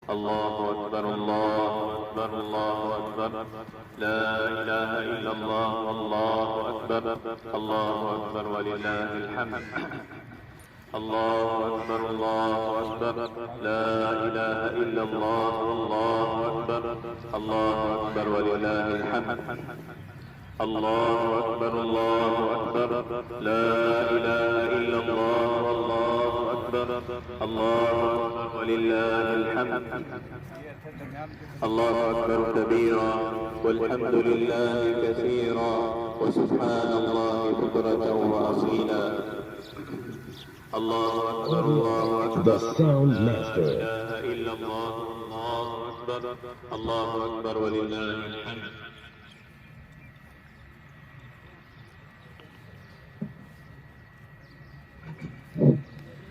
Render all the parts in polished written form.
الله أكبر الله أكبر الله أكبر لا إله إلا الله والله أكبر الله أكبر ولله الحمد الله أكبر الله أكبر لا إله إلا الله والله أكبر الله أكبر ولله الحمد الله أكبر الله أكبر لا إله إلا الله والله أكبر الله أكبر ولله الحمد الله أكبر كبيرا والحمد لله كثيرا وسبحان الله بكرة وأصيلا الله أكبر الله أكبر The Sound Master. لا إله إلا الله الله أكبر الله أكبر ولله الحمد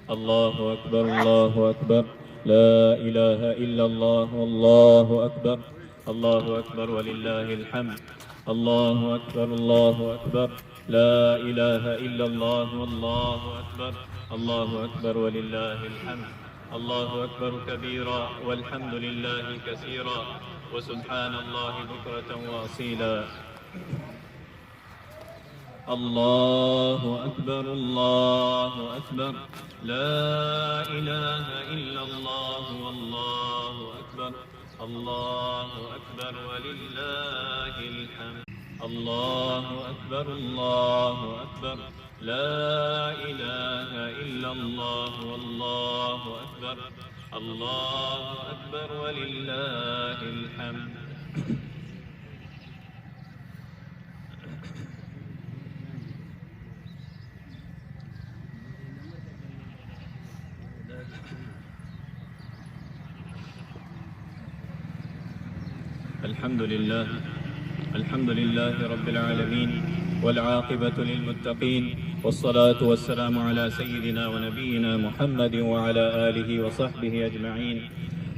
الله أكبر الله أكبر لا إله إلا الله الله أكبر الله أكبر ولله الحمد الله أكبر الله أكبر لا إله إلا الله والله أكبر الله أكبر ولله الحمد الله أكبر كبيرا والحمد لله كثيرا وسبحان الله بكرة وأصيلا الله أكبر الله أكبر لا إله إلا الله والله أكبر الله أكبر ولله الحمد الله أكبر الله أكبر لا إله إلا الله والله أكبر الله أكبر ولله الحمد الحمد لله رب العالمين والعاقبة للمتقين والصلاة والسلام على سيدنا ونبينا محمد وعلى آله وصحبه أجمعين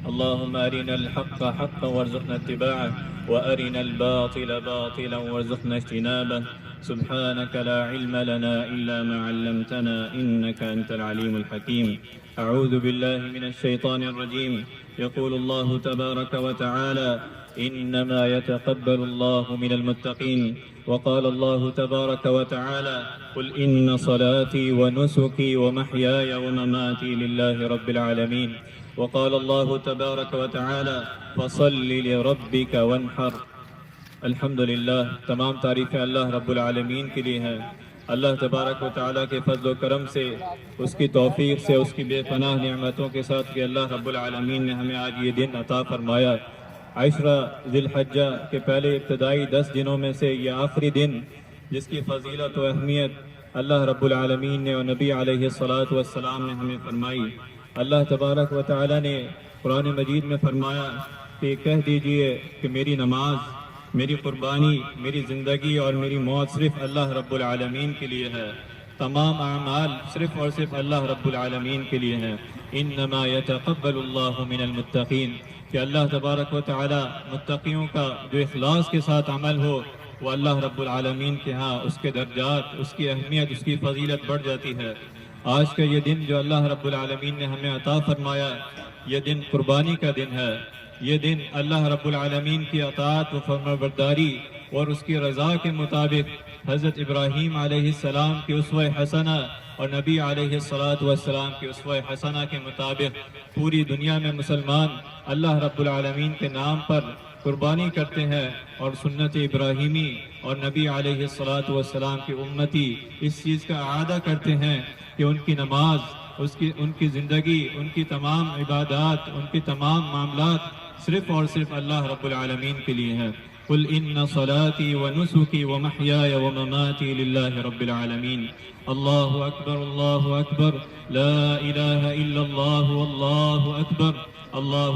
اللهم أرنا الحق حقا وارزقنا اتباعه وأرنا الباطل باطلا وارزقنا اجتنابه سبحانك لا علم لنا إلا ما علمتنا إنك أنت العليم الحكيم أعوذ بالله من الشيطان الرجيم يقول الله تبارك وتعالى إنما يتقبل الله من المتقين وقال الله تبارك وتعالى قل إن صلاتي ونسكي ومحياي ومماتي لله رب العالمين وقال الله تبارك وتعالى فصل لربك وانحر الحمدللہ تمام تعریفیں اللہ رب العالمین کے لیے ہیں اللہ تبارک و تعالیٰ کے فضل و کرم سے اس کی توفیق سے اس کی بے پناہ نعمتوں کے ساتھ کہ اللہ رب العالمین نے ہمیں آج یہ دن عطا فرمایا عشرہ ذی الحجہ کے پہلے ابتدائی 10 دنوں میں سے یہ آخری دن جس کی فضیلت و اہمیت اللہ رب العالمین نے اور نبی علیہ الصلاۃ والسلام نے ہمیں فرمائی اللہ تبارک و تعالیٰ نے قرآن مجید میں فرمایا کہ کہہ دیجئے کہ میری نماز میری قربانی میری زندگی اور میری موت صرف اللہ رب العالمین کے لیے ہے تمام اعمال صرف اور صرف اللہ رب العالمین کے لیے ہیں انما يتقبل اللہ من المتقین کہ اللہ تبارک و تعالی متقیوں کا جو اخلاص کے ساتھ عمل ہو وہ اللہ رب العالمین کے ہاں اس کے درجات اس کی اہمیت اس کی فضیلت بڑھ جاتی ہے آج کا یہ دن جو اللہ رب العالمین نے ہمیں عطا فرمایا یہ دن قربانی کا دن ہے یہ دن اللہ رب العالمین کی اطاعت و فرمانبرداری اور اس کی رضا کے مطابق حضرت ابراہیم علیہ السلام کی اسوہ حسنہ اور نبی علیہ السلام کی اسوہ حسنہ کے مطابق پوری دنیا میں مسلمان اللہ رب العالمین کے نام پر قربانی کرتے ہیں اور سنت ابراہیمی اور نبی علیہ السلام کی امتی اس چیز کا اعادہ کرتے ہیں کہ ان کی نماز ان کی زندگی ان کی تمام عبادات ان کی تمام معاملات صرف اور صرف اللہ رب العالمین کے لیے ہیں قل ان صلاتي ونسكي ومحياي ومماتي لله رب العالمين الله اکبر لا الہ الا اللہ واللہ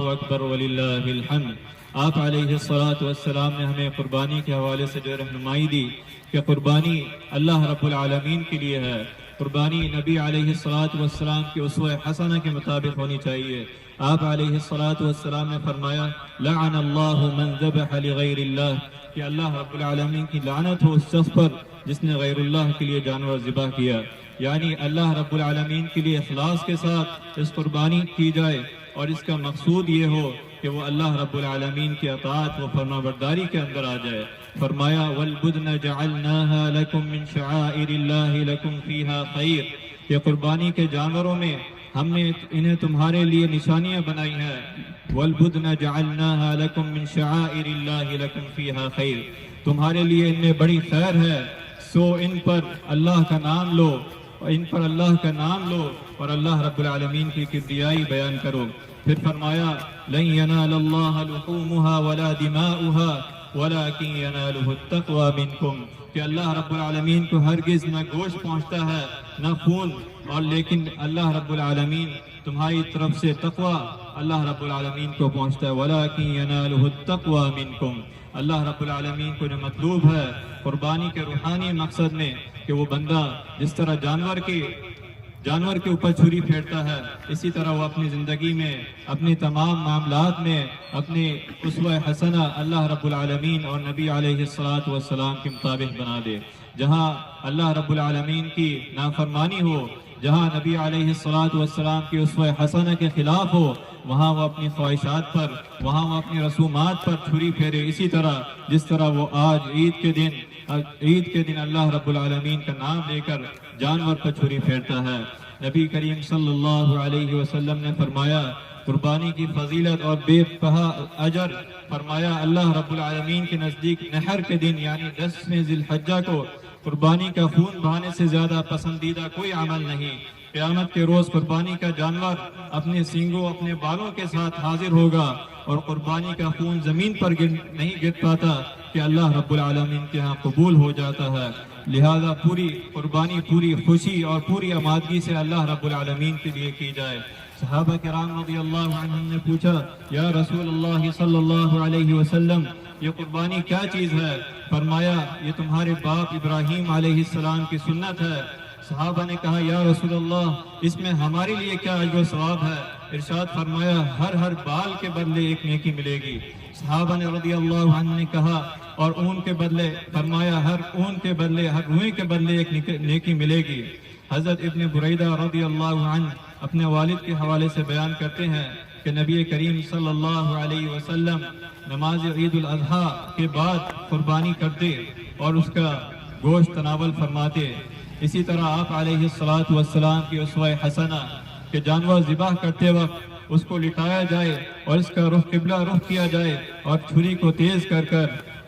اکبر وللہ الحمد آپ علیہ السلام نے ہمیں قربانی کے حوالے سے جو رہنمائی دی کہ قربانی اللہ رب العالمین کے لیے ہے قربانی نبی علیہ السلام کی اسوہ حسنہ کے مطابق ہونی چاہیے آپ علیہ السلام نے فرمایا لعن اللہ من ذبح لغیر اللہ کہ اللہ رب العالمین کی لعنت ہو اس شخص پر جس نے غیر اللہ کے لیے جانور ذبح کیا یعنی اللہ رب العالمین کے لیے اخلاص کے ساتھ اس قربانی کی جائے اور اس کا مقصود یہ ہو کہ وہ اللہ رب العالمین کی اطاعت و فرما برداری کے اندر آ جائے۔ فرمایا وَالْبُدْنَ جَعَلْنَاهَا لَكُمْ مِنْ شَعَائِرِ اللَّهِ لَكُمْ فِيهَا خَيْرٌ، یہ قربانی کے جانوروں میں ہم نے انہیں تمہارے لیے نشانیاں بنائی ہیں۔ وَالْبُدْنَ جَعَلْنَاهَا لَكُمْ مِنْ شَعَائِرِ اللَّهِ لَكُمْ فِيهَا خَيْرٌ، تمہارے لیے ان میں بڑی خیر ہے، سو ان پر اللہ کا نام لو، ان پر اللہ کا نام لو اور اللہ رب العالمین کی کبریائی بیان کرو۔ پھر فرمایا لَن يَنَالَ اللَّهَ لُحُومُهَا وَلَا دِمَاؤُهَا وَلَكِنْ يَنَالُهُ التَّقْوَى مِنْكُمْ، کہ اللہ رب العالمین کو ہرگز نہ گوشت پہنچتا ہے نہ خون، اور لیکن اللہ رب العالمین تمہاری طرف سے تقوی اللہ رب العالمین کو پہنچتا ہے۔ وَلَكِنْ يَنَالُهُ التَّقْوَى مِنْكُمْ، اللہ رب العالمین کو جو مطلوب ہے قربانی کے روحانی مقصد میں کہ وہ بندہ جس طرح جانور کے اوپر چھری پھیرتا ہے، اسی طرح وہ اپنی زندگی میں اپنی تمام معاملات میں اپنی اسوہ حسنہ اللہ رب العالمین اور نبی علیہ الصلاۃ والسلام کے مطابق بنا دے۔ جہاں اللہ رب العالمین کی نافرمانی ہو، جہاں نبی علیہ الصلاۃ والسلام کی اسوہ حسنہ کے خلاف ہو، وہاں وہ اپنی خواہشات پر، وہاں وہ اپنی رسومات پر چھری پھیرے، اسی طرح جس طرح وہ آج عید کے دن اللہ رب العالمین کا نام لے کر جانور پر چھری پھیرتا ہے۔ نبی کریم صلی اللہ علیہ وسلم نے فرمایا قربانی کی فضیلت اور بے پناہ اجر، فرمایا اللہ رب العالمین کے نزدیک نحر کے دن یعنی 10ویں ذی الحجہ کو قربانی کا خون بہانے سے زیادہ پسندیدہ کوئی عمل نہیں۔ قیامت کے روز قربانی کا جانور اپنے سینگوں اپنے بالوں کے ساتھ حاضر ہوگا اور قربانی کا خون زمین پر نہیں گر پاتا کہ اللہ رب العالمین کے ہاں قبول ہو جاتا ہے۔ لہذا پوری قربانی پوری خوشی اور پوری آمادگی سے اللہ رب العالمین کے لیے کی جائے۔ صحابہ کرام رضی اللہ عنہم نے پوچھا یا رسول اللہ صلی اللہ علیہ وسلم یہ قربانی کیا چیز ہے؟ فرمایا یہ تمہارے باپ ابراہیم علیہ السلام کی سنت ہے۔ صحابہ نے کہا یا رسول اللہ اس میں ہمارے لیے کیا اجر و ثواب ہے؟ ارشاد فرمایا ہر بال کے بدلے ایک نیکی ملے گی۔ صحابہ نے رضی اللہ عنہ نے کہا اور اون کے بدلے؟ فرمایا ہر اون کے بدلے، ہر روئے کے بدلے ایک نیکی ملے گی۔ حضرت ابن بریدہ رضی اللہ عنہ اپنے والد کے حوالے سے بیان کرتے ہیں کہ نبی کریم صلی اللہ علیہ وسلم نماز عید الاضحیٰ کے بعد قربانی کرتے اور اس کا گوشت تناول فرماتے۔ اسی طرح آپ علیہ الصلاۃ والسلام کی اسوہ حسنہ کہ جانور ذبح کرتے وقت اس کو لٹایا جائے اور اس کا رخ قبلہ رخ کیا جائے اور چھری کو تیز کر کر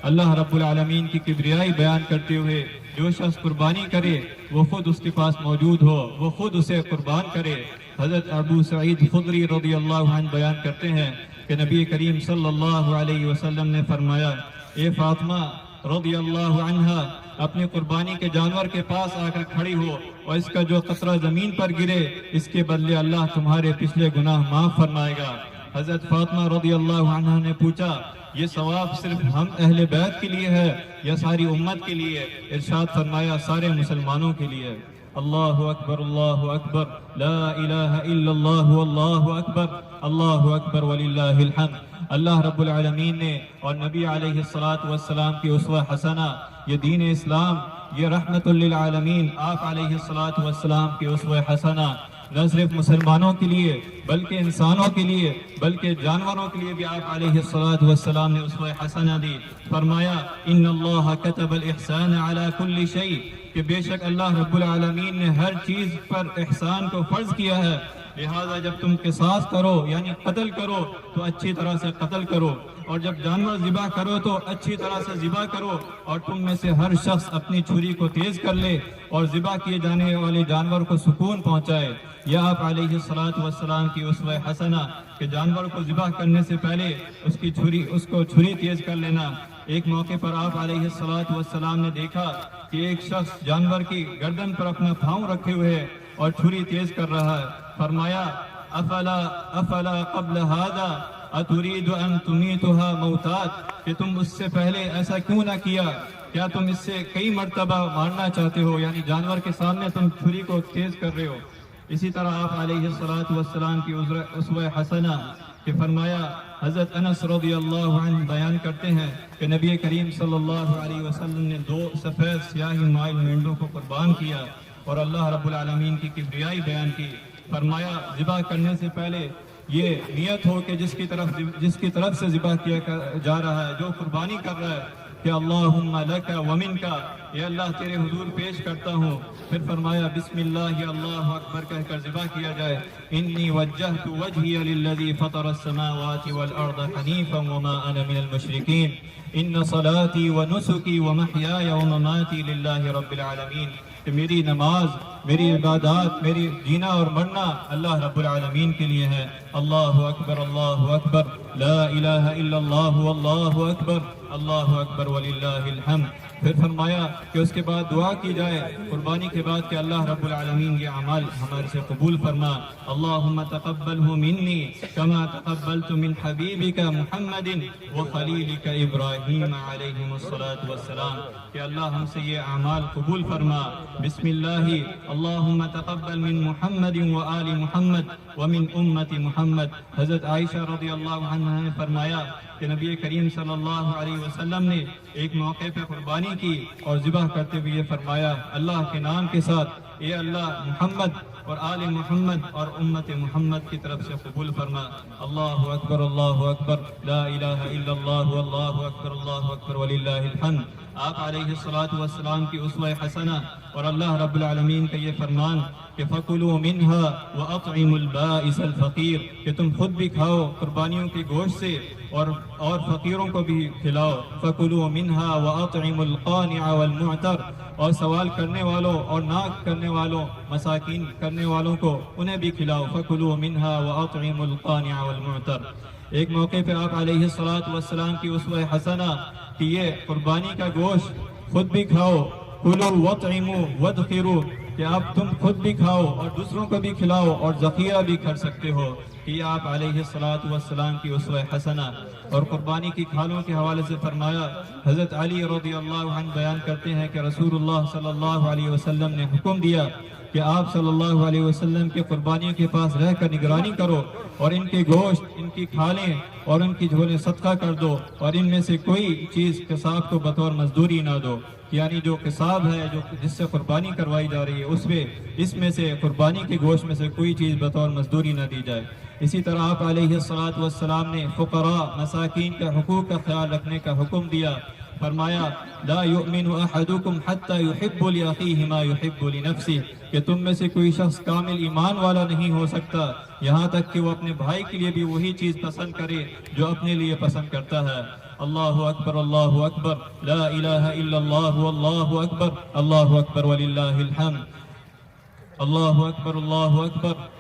اللہ رب العالمین کی کبریائی بیان کرتے ہوئے جو شخص قربانی کرے وہ خود اس کے پاس موجود ہو، وہ خود اسے قربان کرے۔ حضرت ابو سعید خدری رضی اللہ عنہ بیان کرتے ہیں کہ نبی کریم صلی اللہ علیہ وسلم نے فرمایا اے فاطمہ رضی اللہ عنہا اپنی قربانی کے جانور کے پاس آ کر کھڑی ہو اور اس کا جو قطرہ زمین پر گرے اس کے بدلے اللہ تمہارے پچھلے گناہ معاف فرمائے گا۔ حضرت فاطمہ رضی اللہ عنہا نے پوچھا یہ ثواب صرف ہم اہل بیت کے لیے ہے یا ساری امت کے لیے؟ ارشاد فرمایا سارے مسلمانوں کے لیے۔ اللہ اکبر لا الہ الا اللہ واللہ اکبر وللہ الحمد۔ اللہ رب العالمین نے اور نبی علیہ الصلاۃ والسلام کی اسوہ حسنہ، یہ دین اسلام، یہ رحمت للعالمین، آپ علیہ الصلاۃ والسلام کی اسوہ حسنہ نہ صرف مسلمانوں کے لیے بلکہ انسانوں کے لیے بلکہ جانوروں کے لیے بھی آپ علیہ الصلاۃ والسلام نے اسوہ حسنہ دی۔ فرمایا ان اللہ کتب الاحسان علی کل شیء، کہ بے شک اللہ رب العالمین نے ہر چیز پر احسان کو فرض کیا ہے، لہذا جب تم قصاص کرو یعنی قتل کرو تو اچھی طرح سے قتل کرو، اور جب جانور ذبح کرو تو اچھی طرح سے ذبح کرو، اور تم میں سے ہر شخص اپنی چھری کو تیز کر لے اور ذبح کیے جانے والے جانور کو سکون پہنچائے۔ یا آپ علیہ الصلاۃ والسلام کی اسوہ حسنہ کہ جانور کو ذبح کرنے سے پہلے اس کو چھری تیز کر لینا۔ ایک موقع پر آپ علیہ الصلاۃ والسلام نے دیکھا کہ ایک شخص جانور کی گردن پر اپنا پاؤں رکھے ہوئے ہے اور چھری تیز کر رہا ہے۔ فرمایا افلا قبل هذا اتريد ان تميتها موتات، کہ تم اس سے پہلے ایسا کیوں نہ کیا؟ کیا تم اس سے کئی مرتبہ مارنا چاہتے ہو؟ یعنی جانور کے سامنے تم چھری کو تیز کر رہے ہو۔ اسی طرح آپ علیہ الصلاۃ والسلام کی اسوہ حسنہ کہ فرمایا حضرت انس رضی اللہ عنہ بیان کرتے ہیں کہ نبی کریم صلی اللہ علیہ وسلم نے 2 سفید سیاہی مائل مینڈوں کو قربان کیا اور اللہ رب العالمین کی کبریائی بیان کی۔ فرمایا ذبح کرنے سے پہلے یہ نیت ہو کہ جس کی طرف سے ذبح کیا جا رہا ہے، جو قربانی کر رہا ہے، کہ اللہم لک ومنک، یا اللہ تیرے حضور پیش کرتا ہوں. پھر فرمایا بسم اللہ اللہ اکبر کہہ کر ذبح کیا جائے. انی وجہت وجہی للذی فطر السماوات والارض حنیفا وما انا من المشرکین ان صلاتی ونسکی ومحیای ومماتی للہ رب العالمین، کہ میری نماز، میری عبادات، میری جینا اور مرنا اللہ رب العالمین کے لیے ہے. اللہ اکبر لا الہ الا اللہ واللہ اکبر، اللہ اکبر وللہ الحمد. پھر فرمایا کہ اس کے بعد دعا کی جائے قربانی کے بعد کہ اللہ رب العالمین یہ اعمال ہمارے سے قبول فرما. اللہم تقبلہ منی کما تقبلت من حبیبک محمد وخلیلک ابراہیم علیہم الصلاۃ والسلام، کہ اللہ ہم سے یہ اعمال قبول فرما. بسم اللہ اللہم تقبل من محمد وآل محمد ومن امت محمد. حضرت عائشہ رضی اللہ عنہ نے فرمایا کہ نبی کریم صلی اللہ علیہ وسلم نے ایک موقع پہ قربانی کی اور ذبح کرتے ہوئے فرمایا اللہ کے نام کے ساتھ، اے اللہ محمد اور آل محمد اور امت محمد کی طرف سے قبول فرما. اللہ اکبر لا الہ الا اللہ واللہ اکبر وللہ الحمد. آپ علیہ الصلوۃ والسلام کی اسوہ حسنہ اور اللہ رب العالمین کا یہ فرمان کہ فَكُلُوا مِنْهَا وَأَطْعِمُوا الْبَائِسَ الْفَقِيرَ، کہ تم خود بھی کھاؤ قربانیوں کے گوشت سے اور فقیروں کو بھی کھلاؤ. فَكُلُوا مِنْهَا وَأَطْعِمُوا الْقَانِعَ وَالْمُعْتَرَ، اور سوال کرنے والوں اور ناک کرنے والوں، مساکین کرنے والوں کو انہیں بھی کھلاؤ. فَكُلُوا مِنْهَا وَأَطْعِمُوا الْقَانِعَ وَالْمُعْتَرَ. ایک موقع پہ آپ علیہ الصلوۃ والسلام کی اسوہ حسنہ کہ یہ قربانی کا گوشت خود بھی کھاؤ، کلوا وَاطْعِمُوا وَادْخِرُوا، کہ آپ تم خود بھی کھاؤ اور دوسروں کو بھی کھلاؤ اور ذخیرہ بھی کر سکتے ہو. یہ آپ علیہ الصلوۃ والسلام کی اسوہ حسنہ. اور قربانی کی کھالوں کے حوالے سے فرمایا، حضرت علی رضی اللہ عنہ بیان کرتے ہیں کہ رسول اللہ صلی اللہ علیہ وسلم نے حکم دیا کہ آپ صلی اللہ علیہ وسلم کے قربانیوں کے پاس رہ کر نگرانی کرو اور ان کے گوشت، ان کی کھالیں اور ان کی جھولیں صدقہ کر دو، اور ان میں سے کوئی چیز قصاب کو بطور مزدوری نہ دو. یعنی جو قصاب ہے، جس سے قربانی کروائی جا رہی ہے، اس میں سے قربانی کے گوشت میں سے کوئی چیز بطور مزدوری نہ دی جائے. اسی طرح آپ علیہ الصلوۃ والسلام نے فقراء، مساکین کا حقوق کا خیال رکھنے کا حکم دیا. فرمایا لا یؤمن احدکم حتی یحب لاخیہ ما یحب لنفسہ، کہ تم میں سے کوئی شخص کامل ایمان والا نہیں ہو سکتا یہاں تک کہ وہ اپنے بھائی کے لیے بھی وہی چیز پسند کرے جو اپنے لیے پسند کرتا ہے. اللہ اکبر لا الہ الا اللہ واللہ اکبر وللہ الحمد. اللہ اکبر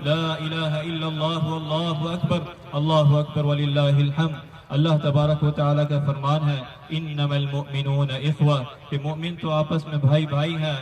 لا الہ الا اللہ واللہ اکبر وللہ الحمد. اللہ تبارک و تعالیٰ کا فرمان ہے انما المؤمنون اخوہ، کہ مومن تو آپس میں بھائی بھائی ہیں.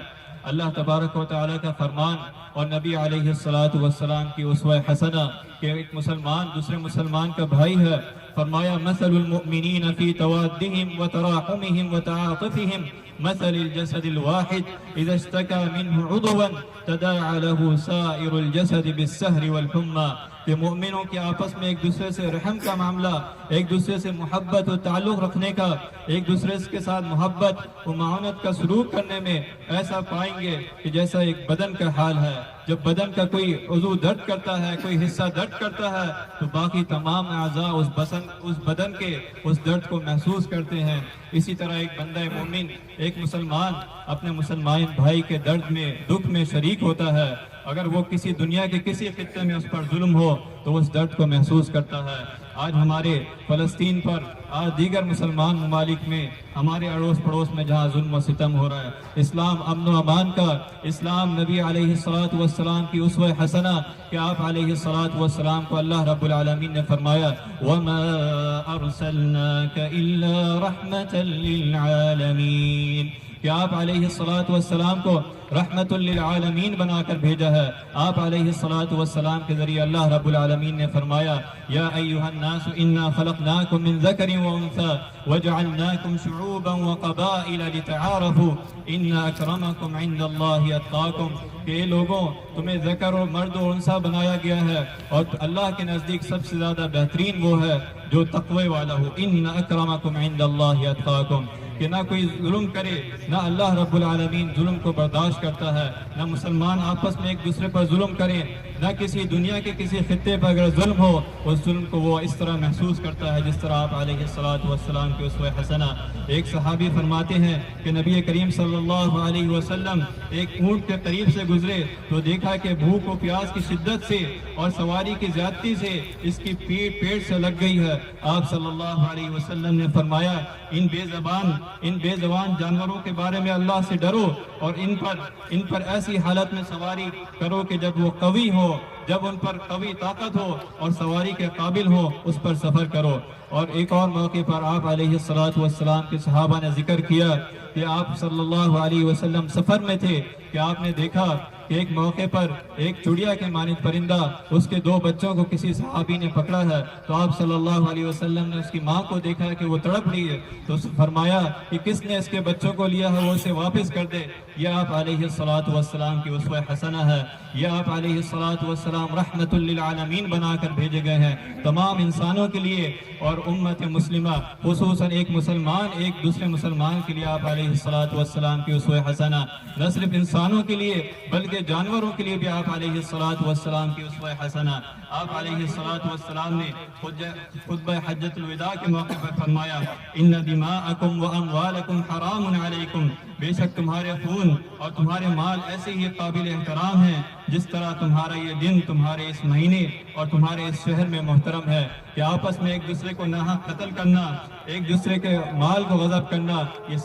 اللہ تبارک و تعالیٰ کا فرمان اور نبی علیہ الصلوۃ والسلام کی اسوہ حسنہ کہ ایک مسلمان دوسرے مسلمان کا بھائی ہے. فرمایا مثل المؤمنین فی توادہم وتراحمہم وتعاطفہم مثل الجسد الواحد اذا اشتکى منہ عضوا تداعى له سائر الجسد بالسہر والحمى، کہ مومنوں کے آپس میں ایک دوسرے سے رحم کا معاملہ، ایک دوسرے سے محبت و تعلق رکھنے کا، ایک دوسرے کے ساتھ محبت و معاونت کا سلوک کرنے میں ایسا پائیں گے کہ جیسا ایک بدن کا حال ہے. جب بدن کا کوئی عضو درد کرتا ہے، کوئی حصہ درد کرتا ہے، تو باقی تمام اعضاء اس بدن کے اس درد کو محسوس کرتے ہیں. اسی طرح ایک بندہ مومن، ایک مسلمان اپنے مسلمان بھائی کے درد میں، دکھ میں شریک ہوتا ہے. اگر وہ کسی دنیا کے کسی خطے میں اس پر ظلم ہو تو اس درد کو محسوس کرتا ہے. آج ہمارے فلسطین پر، آج دیگر مسلمان ممالک میں، ہمارے اڑوس پڑوس میں جہاں ظلم و ستم ہو رہا ہے، اسلام امن و امان کا، اسلام نبی علیہ الصلوۃ والسلام کی اسوہ حسنہ کہ آپ علیہ الصلوۃ والسلام کو اللہ رب العالمین نے فرمایا وَمَا أَرْسَلْنَاكَ إِلَّا رَحْمَةً لِلْعَالَمِينَ، کہ آپ علیہ الصلوۃ والسلام کو رحمت للعالمین بنا کر بھیجا ہے. آپ علیہ الصلوۃ والسلام کے ذریعے اللہ رب العالمین نے فرمایا یا ایھا الناس انا خلقناکم من ذکر وانثی وجعلناکم شعوبا وقبائل لتعارفوا ان اکرمکم عند اللہ اتقاکم، کہ لوگوں تمہیں ذکر اور مرد و انثی بنایا گیا ہے اور اللہ کے نزدیک سب سے زیادہ بہترین وہ ہے جو تقوی والا ہو. ان اکرمکم عند اللہ اتقاکم، کہ نہ کوئی ظلم کرے، نہ اللہ رب العالمین ظلم کو برداشت کرتا ہے، نہ مسلمان آپس میں ایک دوسرے پر ظلم کریں، نہ کسی دنیا کے کسی خطے پر اگر ظلم ہو اس ظلم کو وہ اس طرح محسوس کرتا ہے جس طرح آپ علیہ الصلاۃ کی اسوہ حسنہ۔ ایک صحابی فرماتے ہیں کہ نبی کریم صلی اللہ علیہ وسلم ایک اونٹ کے قریب سے گزرے تو دیکھا کہ بھوک و پیاس کی شدت سے اور سواری کی زیادتی سے اس کی پیٹ سے لگ گئی ہے۔ آپ صلی اللہ علیہ وسلم نے فرمایا ان بے زبان جانوروں کے بارے میں اللہ سے ڈرو اور ان پر ایسی حالت میں سواری کرو کہ جب وہ قوی ہو، جب ان پر قوی طاقت ہو اور سواری کے قابل ہو اس پر سفر کرو۔ اور ایک اور موقع پر آپ علیہ السلام کے صحابہ نے ذکر کیا کہ آپ صلی اللہ علیہ وسلم سفر میں تھے کہ آپ نے دیکھا کہ ایک موقع پر ایک چڑیا کے مانند پرندہ اس کے 2 بچوں کو کسی صحابی نے پکڑا ہے، تو آپ صلی اللہ علیہ وسلم نے اس کی ماں کو دیکھا کہ وہ تڑپ رہی ہے تو فرمایا کہ کس نے اس کے بچوں کو لیا ہے وہ اسے واپس کر دے۔ یہ آپ علیہ السلام کی اسوہ حسنہ ہے، یہ آپ علیہ السلام رحمت للعالمین بنا کر بھیجے گئے ہیں تمام انسانوں کے لیے، اور امت مسلمہ خصوصاً ایک مسلمان ایک دوسرے مسلمان کے لیے آپ علیہ السلام کی اسوہ حسنہ، نہ صرف انسانوں کے لیے بلکہ جانوروں کے لیے بھی آپ علیہ السلام کی اسوہ حسنہ۔ آپ علیہ السلام نے خطبہ حجۃ الوداع کے موقع پر فرمایا ان دماءکم و اموالکم حرام علیکم، بے شک تمہارے خون اور تمہارے مال ایسے ہی قابل احترام ہیں جس طرح تمہارا یہ دن تمہارے اس مہینے اور تمہارے اس شہر میں محترم ہے، کہ آپس میں ایک دوسرے کو ناحق قتل کرنا، ایک دوسرے کے مال کو غصب کرنا یہ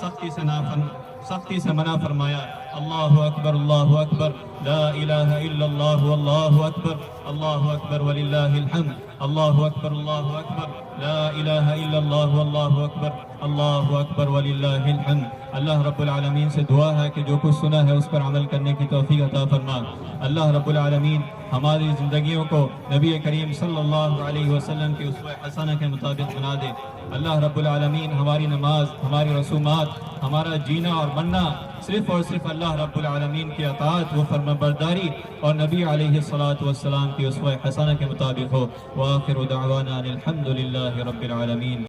سختی سے منع فرمایا۔ اللہ اکبر لا الہ الا اللہ واللہ اکبر وللہ الحمد، اللہ اکبر لا الہ الا اللہ واللہ اکبر وللہ الحمد۔ اللہ رب العالمین سے دعا ہے کہ جو کچھ سنا ہے اس پر عمل کرنے کی توفیق عطا فرما۔ اللہ رب العالمین ہماری زندگیوں کو نبی کریم صلی اللہ علیہ وسلم کی اسوہ حسنہ کے مطابق بنا دے۔ اللہ رب العالمین ہماری نماز، ہماری رسومات، ہمارا جینا اور مرنا صرف اور صرف اللہ رب العالمین کی اطاعت و فرمانبرداری اور نبی علیہ السلام کی اسوہ حسنہ کے مطابق ہو۔ وآخر دعوانا الحمد للہ رب العالمین۔